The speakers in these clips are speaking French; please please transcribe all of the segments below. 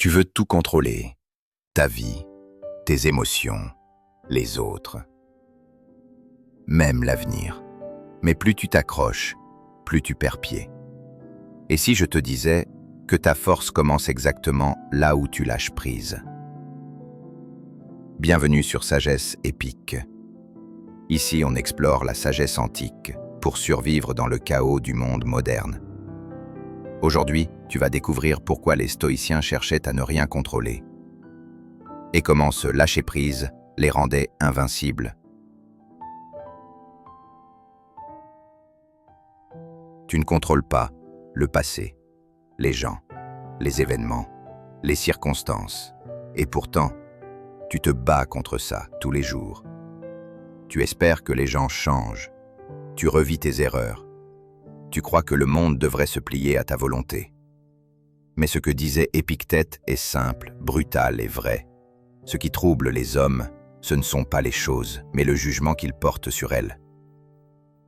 Tu veux tout contrôler, ta vie, tes émotions, les autres, même l'avenir. Mais plus tu t'accroches, plus tu perds pied. Et si je te disais que ta force commence exactement là où tu lâches prise? Bienvenue sur Sagesse épique. Ici, on explore la sagesse antique pour survivre dans le chaos du monde moderne. Aujourd'hui, tu vas découvrir pourquoi les stoïciens cherchaient à ne rien contrôler et comment ce lâcher-prise les rendait invincibles. Tu ne contrôles pas le passé, les gens, les événements, les circonstances, et pourtant, tu te bats contre ça tous les jours. Tu espères que les gens changent, tu revis tes erreurs, tu crois que le monde devrait se plier à ta volonté. Mais ce que disait Épictète est simple, brutal et vrai. Ce qui trouble les hommes, ce ne sont pas les choses, mais le jugement qu'ils portent sur elles.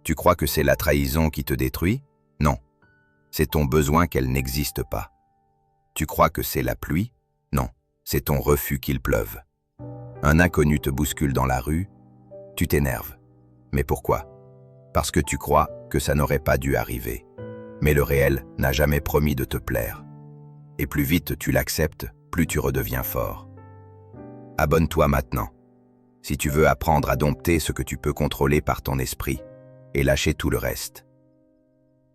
Tu crois que c'est la trahison qui te détruit? Non, c'est ton besoin qu'elle n'existe pas. Tu crois que c'est la pluie? Non, c'est ton refus qu'il pleuve. Un inconnu te bouscule dans la rue, tu t'énerves. Mais pourquoi? Parce que tu crois que ça n'aurait pas dû arriver. Mais le réel n'a jamais promis de te plaire. Et plus vite tu l'acceptes, plus tu redeviens fort. Abonne-toi maintenant, si tu veux apprendre à dompter ce que tu peux contrôler par ton esprit et lâcher tout le reste.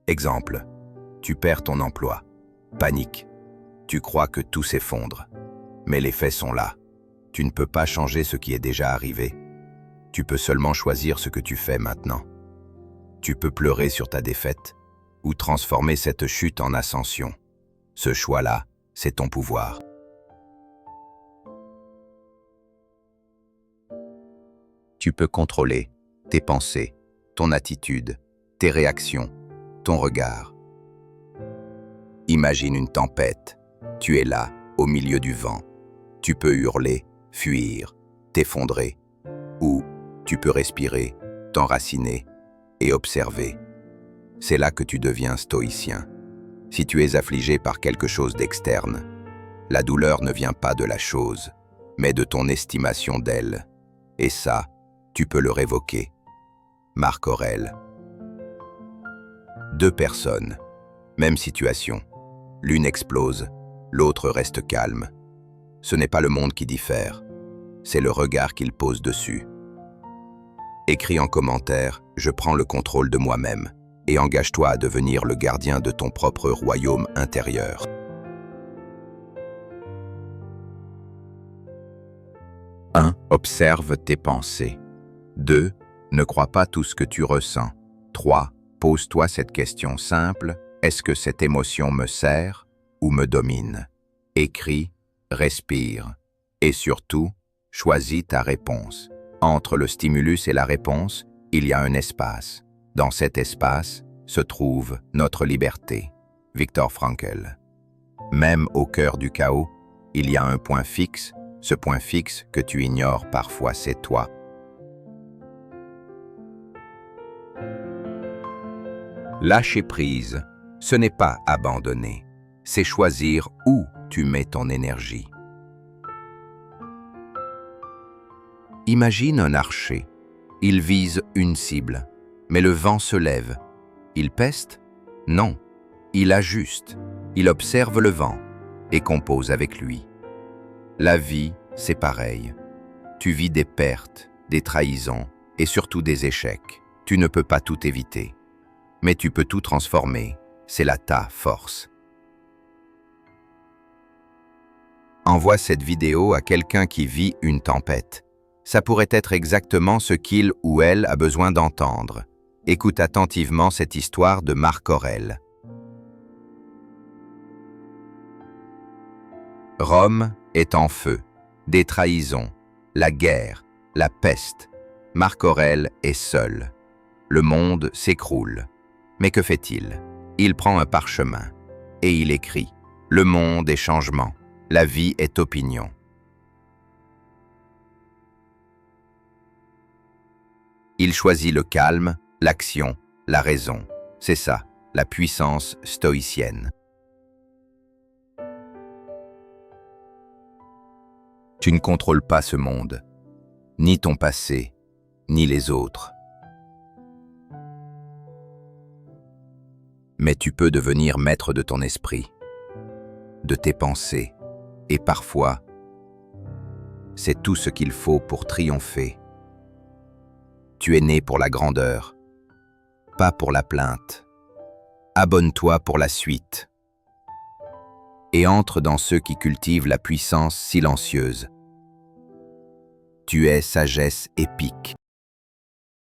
Exemple, tu perds ton emploi. Panique. Tu crois que tout s'effondre. Mais les faits sont là. Tu ne peux pas changer ce qui est déjà arrivé. Tu peux seulement choisir ce que tu fais maintenant. Tu peux pleurer sur ta défaite ou transformer cette chute en ascension. Ce choix-là, c'est ton pouvoir. Tu peux contrôler tes pensées, ton attitude, tes réactions, ton regard. Imagine une tempête. Tu es là, au milieu du vent. Tu peux hurler, fuir, t'effondrer. Ou tu peux respirer, t'enraciner et observer. C'est là que tu deviens stoïcien. Si tu es affligé par quelque chose d'externe, la douleur ne vient pas de la chose, mais de ton estimation d'elle. Et ça, tu peux le révoquer. Marc Aurèle. Deux personnes, même situation. L'une explose, l'autre reste calme. Ce n'est pas le monde qui diffère, c'est le regard qu'il pose dessus. Écris en commentaire « Je prends le contrôle de moi-même » et engage-toi à devenir le gardien de ton propre royaume intérieur. 1. Observe tes pensées. 2. Ne crois pas tout ce que tu ressens. 3. Pose-toi cette question simple. Est-ce que cette émotion me sert ou me domine? Écris, respire. Et surtout, choisis ta réponse. Entre le stimulus et la réponse, il y a un espace. Dans cet espace se trouve notre liberté. Viktor Frankl. Même au cœur du chaos, il y a un point fixe. Ce point fixe que tu ignores parfois, c'est toi. Lâcher prise, ce n'est pas abandonner, c'est choisir où tu mets ton énergie. Imagine un archer. Il vise une cible, mais le vent se lève. Il peste? Non, il ajuste. Il observe le vent et compose avec lui. La vie, c'est pareil. Tu vis des pertes, des trahisons et surtout des échecs. Tu ne peux pas tout éviter. Mais tu peux tout transformer, c'est là ta force. Envoie cette vidéo à quelqu'un qui vit une tempête. Ça pourrait être exactement ce qu'il ou elle a besoin d'entendre. Écoute attentivement cette histoire de Marc Aurèle. Rome est en feu. Des trahisons, la guerre, la peste. Marc Aurèle est seul. Le monde s'écroule. Mais que fait-il? Il prend un parchemin et il écrit « Le monde est changement, la vie est opinion ». Il choisit le calme, l'action, la raison. C'est ça, la puissance stoïcienne. Tu ne contrôles pas ce monde, ni ton passé, ni les autres. Mais tu peux devenir maître de ton esprit, de tes pensées, et parfois, c'est tout ce qu'il faut pour triompher. Tu es né pour la grandeur, pas pour la plainte. Abonne-toi pour la suite et entre dans ceux qui cultivent la puissance silencieuse. Tu es sagesse épique.